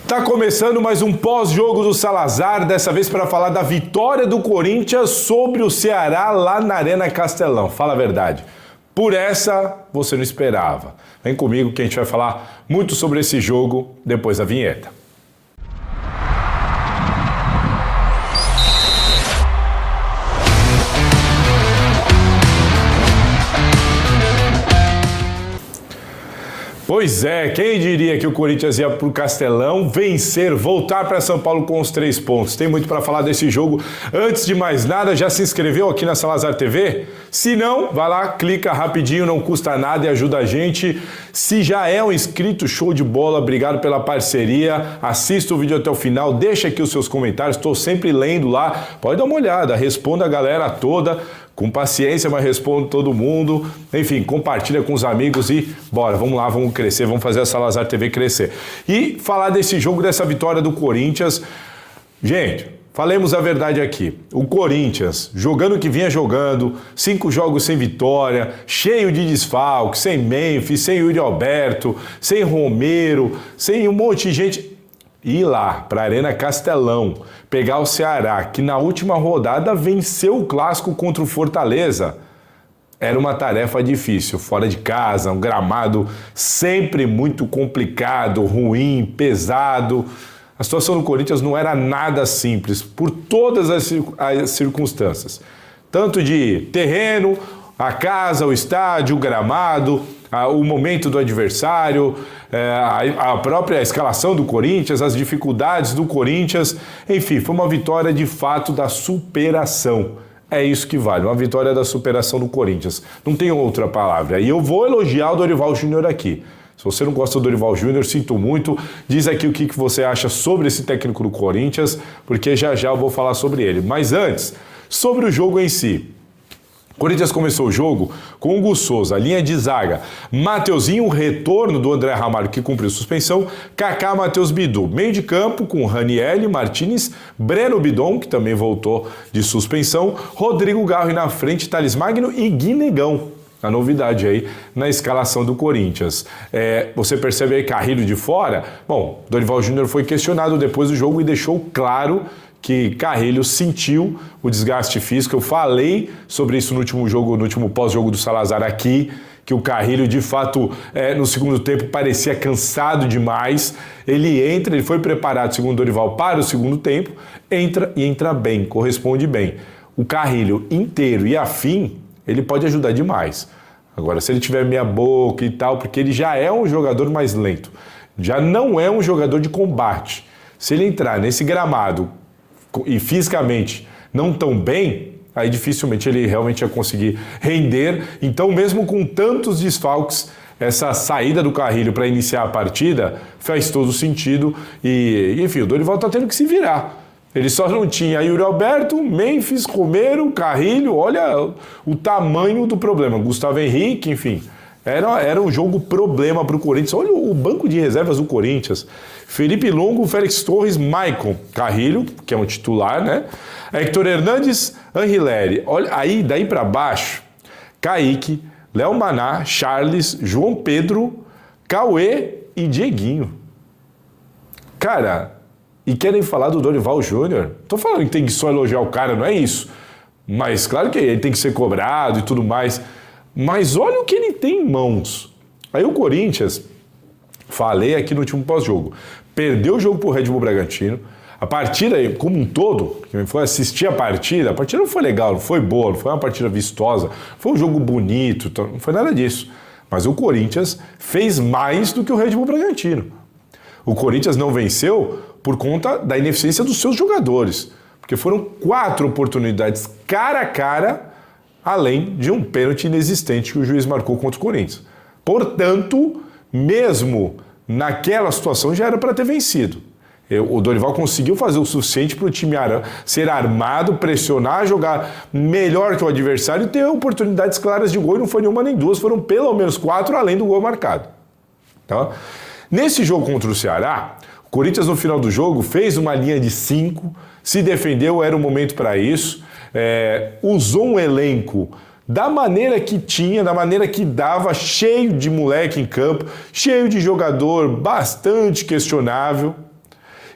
Tá começando mais um pós-jogo do Salazar, dessa vez para falar da vitória do Corinthians sobre o Ceará lá na Arena Castelão. Fala a verdade, por essa você não esperava. Vem comigo que a gente vai falar muito sobre esse jogo depois da vinheta. Pois é, quem diria que o Corinthians ia para o Castelão vencer, voltar para São Paulo com os 3 pontos. Tem muito para falar desse jogo. Antes de mais nada, já se inscreveu aqui na Salazar TV? Se não, vai lá, clica rapidinho, não custa nada e ajuda a gente. Se já é um inscrito, show de bola, obrigado pela parceria. Assista o vídeo até o final, deixa aqui os seus comentários, estou sempre lendo lá. Pode dar uma olhada, responda a galera toda. Com paciência, mas respondo todo mundo. Enfim, compartilha com os amigos e bora, vamos lá, vamos crescer, vamos fazer a Salazar TV crescer. E falar desse jogo, dessa vitória do Corinthians. Gente, falemos a verdade aqui. O Corinthians, jogando o que vinha jogando, 5 jogos sem vitória, cheio de desfalques, sem Memphis, sem Yuri Alberto, sem Romero, sem um monte de gente. Ir lá para a Arena Castelão, pegar o Ceará, que na última rodada venceu o clássico contra o Fortaleza, era uma tarefa difícil, fora de casa, um gramado sempre muito complicado, ruim, pesado. A situação do Corinthians não era nada simples, por todas as circunstâncias. Tanto de terreno, a casa, o estádio, o gramado, o momento do adversário, a própria escalação do Corinthians, as dificuldades do Corinthians, enfim, foi uma vitória de fato da superação. É isso que vale, uma vitória da superação do Corinthians. Não tem outra palavra. E eu vou elogiar o Dorival Júnior aqui. Se você não gosta do Dorival Júnior, sinto muito. Diz aqui o que você acha sobre esse técnico do Corinthians, porque já já eu vou falar sobre ele. Mas antes, sobre o jogo em si. O Corinthians começou o jogo com o Hugo Souza, linha de zaga, Mateuzinho, o retorno do André Ramalho que cumpriu suspensão, Kaká, Matheus Bidu, meio de campo com Ranieri, Martinez, Breno Bidon, que também voltou de suspensão, Rodrigo Garro e na frente Thales Magno e Guinegão. A novidade aí na escalação do Corinthians. Você percebe aí Carrilho de fora? Bom, Dorival Júnior foi questionado depois do jogo e deixou claro que Carrilho sentiu o desgaste físico. Eu falei sobre isso no último jogo, no último pós-jogo do Salazar aqui, que o Carrilho, de fato, no segundo tempo parecia cansado demais. Ele foi preparado, segundo o Dorival, para o segundo tempo, entra bem, corresponde bem. O Carrilho inteiro e afim, ele pode ajudar demais. Agora, se ele tiver meia boca e tal, porque ele já é um jogador mais lento, já não é um jogador de combate. Se ele entrar nesse gramado e fisicamente não tão bem, aí dificilmente ele realmente ia conseguir render. Então, mesmo com tantos desfalques, essa saída do Carrilho para iniciar a partida faz todo sentido. E enfim, o Dorival está tendo que se virar. Ele só não tinha Yuri Alberto, Memphis, Romero, Carrilho. Olha o tamanho do problema. Gustavo Henrique, enfim. Era um jogo problema para o Corinthians. Olha o banco de reservas do Corinthians. Felipe Longo, Félix Torres, Maicon, Carrilho, que é um titular, né? Hector Hernandes, Anrileri. Olha, aí daí para baixo, Kaique, Léo Maná, Charles, João Pedro, Cauê e Dieguinho. Cara, e querem falar do Dorival Júnior? Tô falando que tem que só elogiar o cara, não é isso. Mas claro que ele tem que ser cobrado e tudo mais. Mas olha o que ele tem em mãos. Aí o Corinthians, falei aqui no último pós-jogo, perdeu o jogo pro Red Bull Bragantino. A partida como um todo, quem foi assistir a partida não foi legal, não foi boa, não foi uma partida vistosa, foi um jogo bonito, não foi nada disso. Mas o Corinthians fez mais do que o Red Bull Bragantino. O Corinthians não venceu por conta da ineficiência dos seus jogadores, porque foram 4 oportunidades cara a cara, além de um pênalti inexistente que o juiz marcou contra o Corinthians. Portanto, mesmo naquela situação já era para ter vencido. O Dorival conseguiu fazer o suficiente para o time ser armado, pressionar, jogar melhor que o adversário e ter oportunidades claras de gol, e não foi nenhuma nem duas, foram pelo menos 4 além do gol marcado. Tá? Nesse jogo contra o Ceará, o Corinthians no final do jogo fez uma linha de 5, se defendeu, era o momento para isso, usou um elenco da maneira que tinha, da maneira que dava, cheio de moleque em campo, cheio de jogador bastante questionável.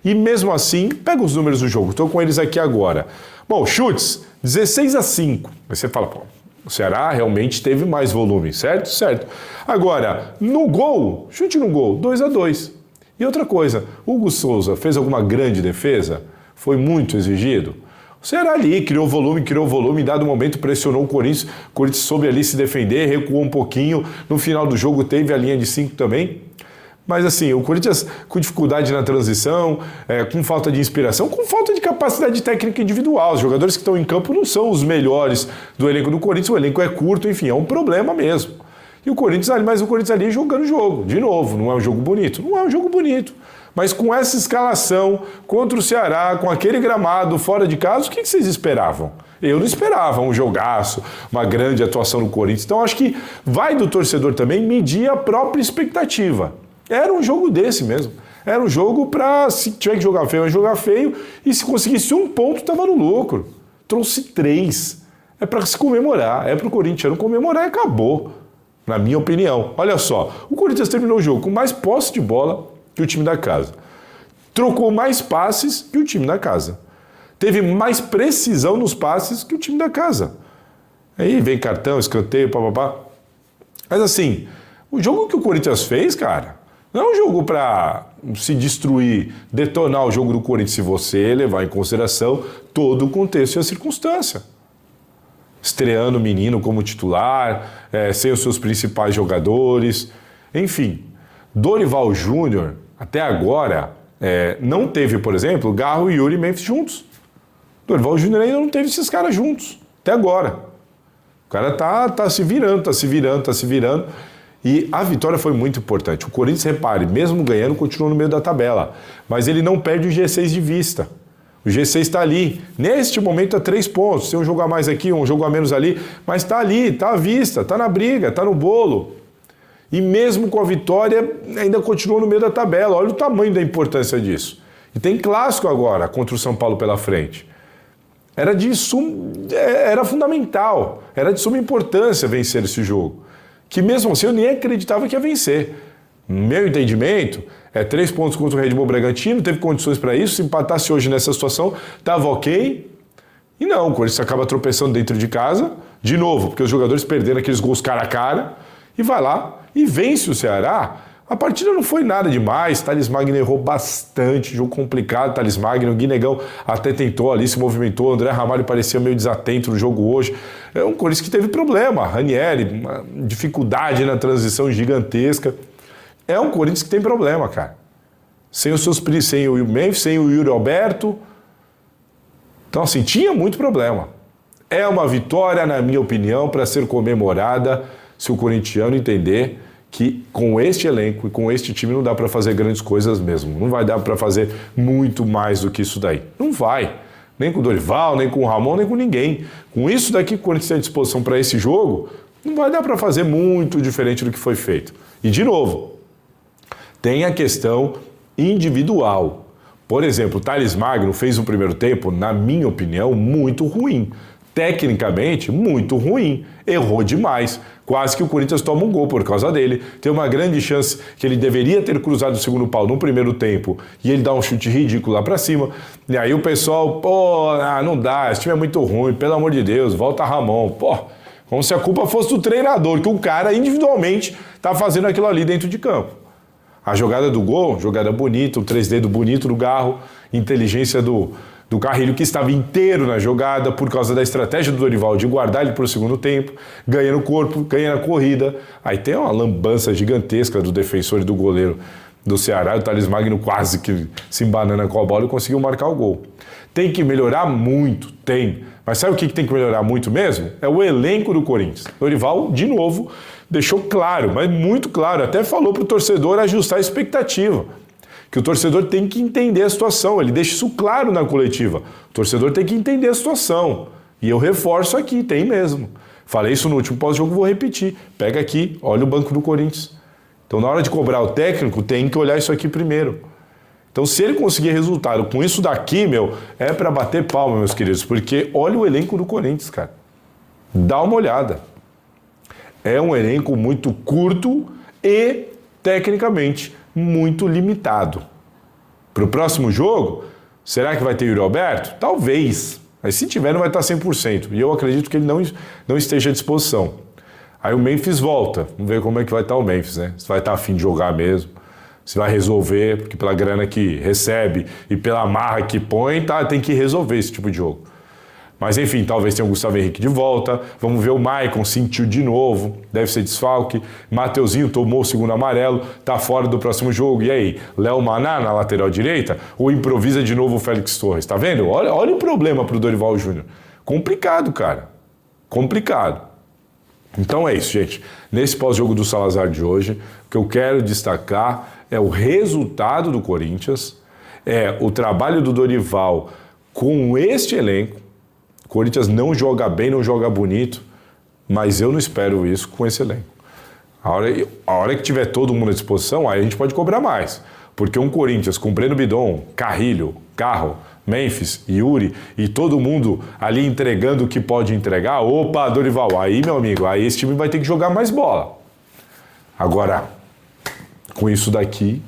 E mesmo assim, pega os números do jogo, estou com eles aqui agora. Bom, chutes, 16-5. Aí você fala, pô, o Ceará realmente teve mais volume, certo? Certo. Agora, no gol, chute no gol, 2-2. E outra coisa, Hugo Souza fez alguma grande defesa? Foi muito exigido? O Ceará ali criou volume, em dado momento pressionou o Corinthians soube ali se defender, recuou um pouquinho, no final do jogo teve a linha de 5 também. Mas assim, o Corinthians com dificuldade na transição, com falta de inspiração, com falta de capacidade técnica individual. Os jogadores que estão em campo não são os melhores do elenco do Corinthians, o elenco é curto, enfim, é um problema mesmo. E o Corinthians ali jogando o jogo, de novo, não é um jogo bonito? Não é um jogo bonito. Mas com essa escalação contra o Ceará, com aquele gramado fora de casa, o que vocês esperavam? Eu não esperava um jogaço, uma grande atuação no Corinthians. Então acho que vai do torcedor também medir a própria expectativa. Era um jogo desse mesmo. Era um jogo para, se tiver que jogar feio, vai jogar feio. E se conseguisse um ponto, estava no lucro. Trouxe 3. É para se comemorar. É para o corintiano comemorar e acabou. Na minha opinião. Olha só. O Corinthians terminou o jogo com mais posse de bola que o time da casa. Trocou mais passes que o time da casa. Teve mais precisão nos passes que o time da casa. Aí vem cartão, escanteio, papapá. Mas assim, o jogo que o Corinthians fez, cara, não é um jogo para se destruir, detonar o jogo do Corinthians, se você levar em consideração todo o contexto e a circunstância. Estreando o menino como titular, sem os seus principais jogadores, enfim. Dorival Júnior, até agora, não teve, por exemplo, Garro, Yuri e Memphis juntos. Dorival Júnior ainda não teve esses caras juntos, até agora. O cara tá se virando. E a vitória foi muito importante. O Corinthians, repare, mesmo ganhando, continua no meio da tabela. Mas ele não perde o G6 de vista. O G6 está ali. Neste momento, 3 pontos. Tem um jogo a mais aqui, um jogo a menos ali. Mas está ali, está à vista, está na briga, está no bolo. E mesmo com a vitória, ainda continua no meio da tabela. Olha o tamanho da importância disso. E tem clássico agora contra o São Paulo pela frente. Era fundamental, era de suma importância vencer esse jogo. Que mesmo assim eu nem acreditava que ia vencer. No meu entendimento, 3 pontos contra o Red Bull Bragantino, teve condições para isso, se empatasse hoje nessa situação, estava ok. E não, o Corinthians acaba tropeçando dentro de casa, de novo, porque os jogadores perderam aqueles gols cara a cara, e vai lá e vence o Ceará. A partida não foi nada demais, Thales Magno errou bastante, jogo complicado, Thales Magno, o Guinegão até tentou ali, se movimentou, André Ramalho parecia meio desatento no jogo hoje. É um Corinthians que teve problema, Ranieri, uma dificuldade na transição gigantesca. É um Corinthians que tem problema, cara. Sem o Memphis, sem o Yuri Alberto. Então, assim, tinha muito problema. É uma vitória, na minha opinião, para ser comemorada, se o corintiano entender que com este elenco e com este time não dá para fazer grandes coisas mesmo. Não vai dar para fazer muito mais do que isso daí. Não vai. Nem com o Dorival, nem com o Ramon, nem com ninguém. Com isso daqui que o Corinthians tem à disposição para esse jogo, não vai dar para fazer muito diferente do que foi feito. E, de novo, tem a questão individual. Por exemplo, o Thales Magno fez um primeiro tempo, na minha opinião, muito ruim. Tecnicamente, muito ruim. Errou demais. Quase que o Corinthians toma um gol por causa dele. Tem uma grande chance que ele deveria ter cruzado o segundo pau no primeiro tempo e ele dá um chute ridículo lá pra cima. E aí o pessoal, não dá, esse time é muito ruim, pelo amor de Deus, volta Ramon. Como se a culpa fosse do treinador, que o cara individualmente tá fazendo aquilo ali dentro de campo. A jogada do gol, jogada bonita, o 3D bonito do Garro, inteligência do Carrilho, que estava inteiro na jogada por causa da estratégia do Dorival de guardar ele para o segundo tempo, ganha no corpo, ganha na corrida. Aí tem uma lambança gigantesca do defensor e do goleiro do Ceará, o Thales Magno quase que se embanana com a bola e conseguiu marcar o gol. Tem que melhorar muito, tem. Mas sabe o que tem que melhorar muito mesmo? É o elenco do Corinthians. Dorival, de novo, deixou claro, mas muito claro, até falou para o torcedor ajustar a expectativa. Que o torcedor tem que entender a situação, ele deixa isso claro na coletiva. O torcedor tem que entender a situação. E eu reforço aqui, tem mesmo. Falei isso no último pós-jogo, vou repetir. Pega aqui, olha o banco do Corinthians. Então, na hora de cobrar o técnico, tem que olhar isso aqui primeiro. Então, se ele conseguir resultado com isso daqui, é para bater palma, meus queridos, porque olha o elenco do Corinthians, cara. Dá uma olhada. É um elenco muito curto e, tecnicamente, muito limitado. Para o próximo jogo, será que vai ter o Yuri Alberto? Talvez, mas se tiver não vai estar 100%. E eu acredito que ele não esteja à disposição. Aí o Memphis volta, vamos ver como é que vai estar o Memphis, né? Se vai estar a fim de jogar mesmo, se vai resolver, porque pela grana que recebe e pela marra que põe, tem que resolver esse tipo de jogo. Mas enfim, talvez tenha o Gustavo Henrique de volta, vamos ver o Maicon sentiu de novo, deve ser desfalque, Mateuzinho tomou o segundo amarelo, tá fora do próximo jogo, e aí? Léo Maná na lateral direita ou improvisa de novo o Félix Torres, tá vendo? Olha o problema pro Dorival Júnior, complicado, cara, complicado. Então é isso, gente, nesse pós-jogo do Salazar de hoje, o que eu quero destacar é o resultado do Corinthians, é o trabalho do Dorival com este elenco. O Corinthians não joga bem, não joga bonito, mas eu não espero isso com esse elenco. A hora que tiver todo mundo à disposição, aí a gente pode cobrar mais. Porque um Corinthians com Breno Bidon, Carrilho, Carro, Memphis, Yuri e todo mundo ali entregando o que pode entregar, opa, Dorival, aí meu amigo, aí esse time vai ter que jogar mais bola. Agora, com isso daqui,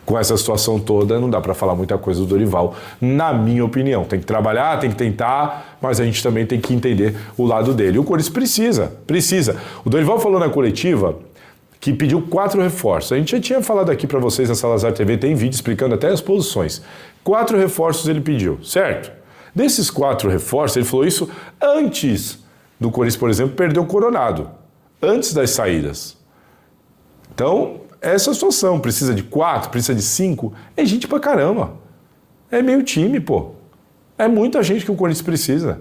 com essa situação toda, não dá para falar muita coisa do Dorival, na minha opinião. Tem que trabalhar, tem que tentar, mas a gente também tem que entender o lado dele. O Corinthians precisa. O Dorival falou na coletiva que pediu 4 reforços. A gente já tinha falado aqui para vocês na Salazar TV, tem vídeo explicando até as posições. 4 reforços ele pediu, certo? Desses 4 reforços, ele falou isso antes do Corinthians, por exemplo, perder o Coronado, antes das saídas. Então, essa situação, precisa de 4, precisa de 5, é gente pra caramba. É meio time, pô. É muita gente que o Corinthians precisa.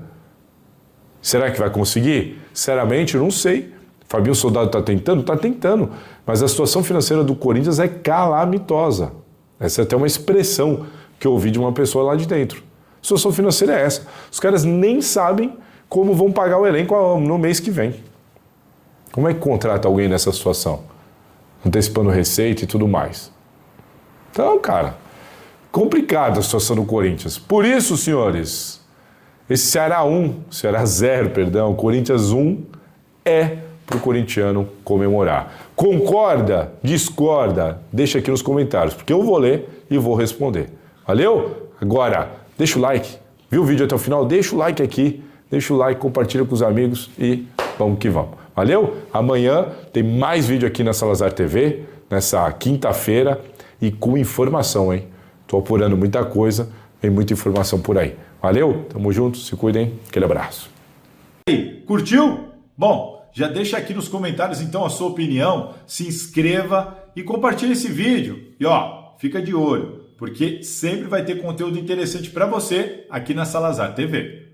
Será que vai conseguir? Sinceramente, eu não sei. Fabinho Soldado tá tentando? Tá tentando. Mas a situação financeira do Corinthians é calamitosa. Essa é até uma expressão que eu ouvi de uma pessoa lá de dentro. A situação financeira é essa. Os caras nem sabem como vão pagar o elenco no mês que vem. Como é que contrata alguém nessa situação? Antecipando receita e tudo mais. Então, cara, complicada a situação do Corinthians. Por isso, senhores, esse Ceará 0, Corinthians 1 é para o corintiano comemorar. Concorda? Discorda? Deixa aqui nos comentários, porque eu vou ler e vou responder. Valeu? Agora, deixa o like. Viu o vídeo até o final? Deixa o like aqui. Deixa o like, compartilha com os amigos e vamos que vamos. Valeu? Amanhã tem mais vídeo aqui na Salazar TV, nessa quinta-feira, e com informação, hein? Tô apurando muita coisa, tem muita informação por aí. Valeu? Tamo junto, se cuidem, aquele abraço. E aí, curtiu? Bom, já deixa aqui nos comentários então a sua opinião, se inscreva e compartilhe esse vídeo. E ó, fica de olho, porque sempre vai ter conteúdo interessante para você aqui na Salazar TV.